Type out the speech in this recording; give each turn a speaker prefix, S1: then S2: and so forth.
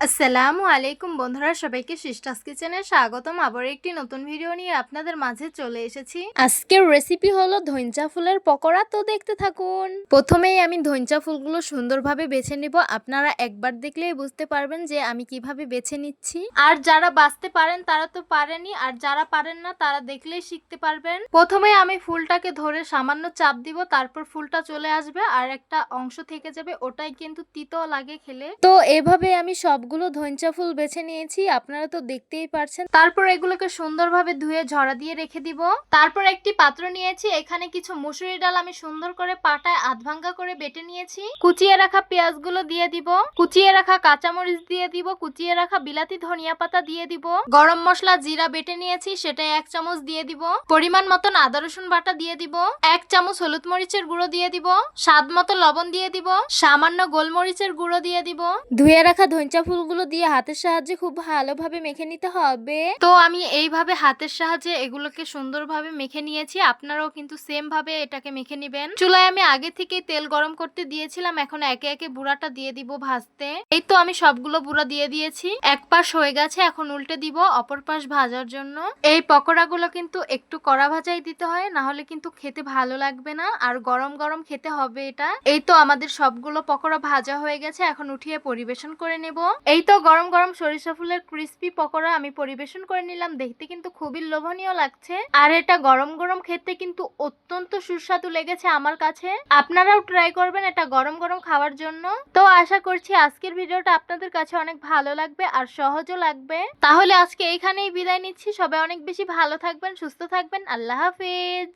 S1: আসসালামু আলাইকুম বন্ধুরা, সবাইকে সিস্টার্স কিচেনে স্বাগতম। আবার একটি নতুন ভিডিও নিয়ে আপনাদের মাঝে চলে এসেছি। আজকের রেসিপি হলো ধইঞ্চা ফুলের পকোড়া, তো দেখতে থাকুন। প্রথমেই আমি ধইঞ্চা ফুলগুলো সুন্দরভাবে বেছে নিব। আপনারা একবার দেখলেই বুঝতে পারবেন যে আমি কিভাবে বেছে নিচ্ছি। আর যারা বাছতে পারেন তারা তো পারেনই, আর যারা পারেন না তারা দেখলেই শিখতে পারবেন। প্রথমে আমি ফুলটাকে ধরে সামান্য চাপ দিব, তারপর ফুলটা চলে আসবে আর একটা অংশ থেকে যাবে, ওটাই কিন্তু তিতো লাগে খেলে। তো এভাবে আমি সবগুলো ধইঞ্চা ফুল বেছে নিয়েছি, আপনারা তো দেখতেই পারছেন। তারপর এগুলোকে সুন্দরভাবে ধুয়ে ঝরা দিয়ে রেখে দিব। তারপর একটি পাত্র নিয়েছি, এখানে কিছু মুসুরি ডাল আমি সুন্দর করে পাটায় আধ ভাঙ্গা করে বেটে নিয়েছি। কুচিয়ে রাখা পেঁয়াজগুলো দিয়ে দিব, কুচিয়ে রাখা কাঁচামরিচ দিয়ে দিব, কুচিয়ে রাখা বিলাতি ধনিয়া পাতা দিয়ে দিব, গরম মশলা জিরা বেটে নিয়েছি সেটা 1 চামচ দিয়ে দিব, পরিমাণ মতন আদা রসুন বাটা দিয়ে দিব, 1 চামচ হলুদ মরিচের গুঁড়ো দিয়ে দিব, স্বাদ মতো লবণ দিয়ে দিব, সামান্য গোলমরিচের গুঁড়ো দিয়ে দিব। ধুয়ে রাখা ধইঞ্চা ফুলগুলো দিয়ে হাতের সাহায্যে খুব ভালোভাবে মেখে নিতে হবে। তো আমি এইভাবে হাতের সাহায্যে এগুলোকে সুন্দরভাবে মেখে নিয়েছি, আপনারাও কিন্তু সেম ভাবে এটাকে মেখে নেবেন। চুলায় আমি আগে থেকে তেল গরম করতে দিয়েছিলাম, এখন একে একে বুড়াটা দিয়ে দিব ভাজতে। এই তো আমি সবগুলো বুড়া দিয়ে দিয়েছি, এক পাশ হয়ে গেছে, এখন উল্টে দিব অপর পাশ ভাজার জন্য। এই পকোড়াগুলো কিন্তু একটু কড়া ভাজাই দিতে হয়, না হলে কিন্তু খেতে ভালো লাগবে না, আর গরম গরম খেতে হবে এটা। এই তো আমাদের সবগুলো পকোড়া ভাজা হয়ে গেছে, এখন উঠিয়ে পরিবেশন করে নেব। এই তো গরম গরম সরিষা ফুলের ক্রিস্পি পকোড়া আমি পরিবেশন করে নিলাম। দেখতে কিন্তু খুবই লোভনীয় লাগছে, আর এটা গরম গরম খেতে কিন্তু অত্যন্ত সুস্বাদু লেগেছে আমার কাছে। আপনারাও ট্রাই করবেন এটা গরম গরম খাওয়ার জন্য। তো আশা করছি আজকের ভিডিওটা আপনাদের কাছে অনেক ভালো লাগবে আর সহজও লাগবে। তাহলে আজকে এইখানেই বিদায় নিচ্ছি। সবাই অনেক বেশি ভালো থাকবেন, সুস্থ থাকবেন। আল্লাহ হাফেজ।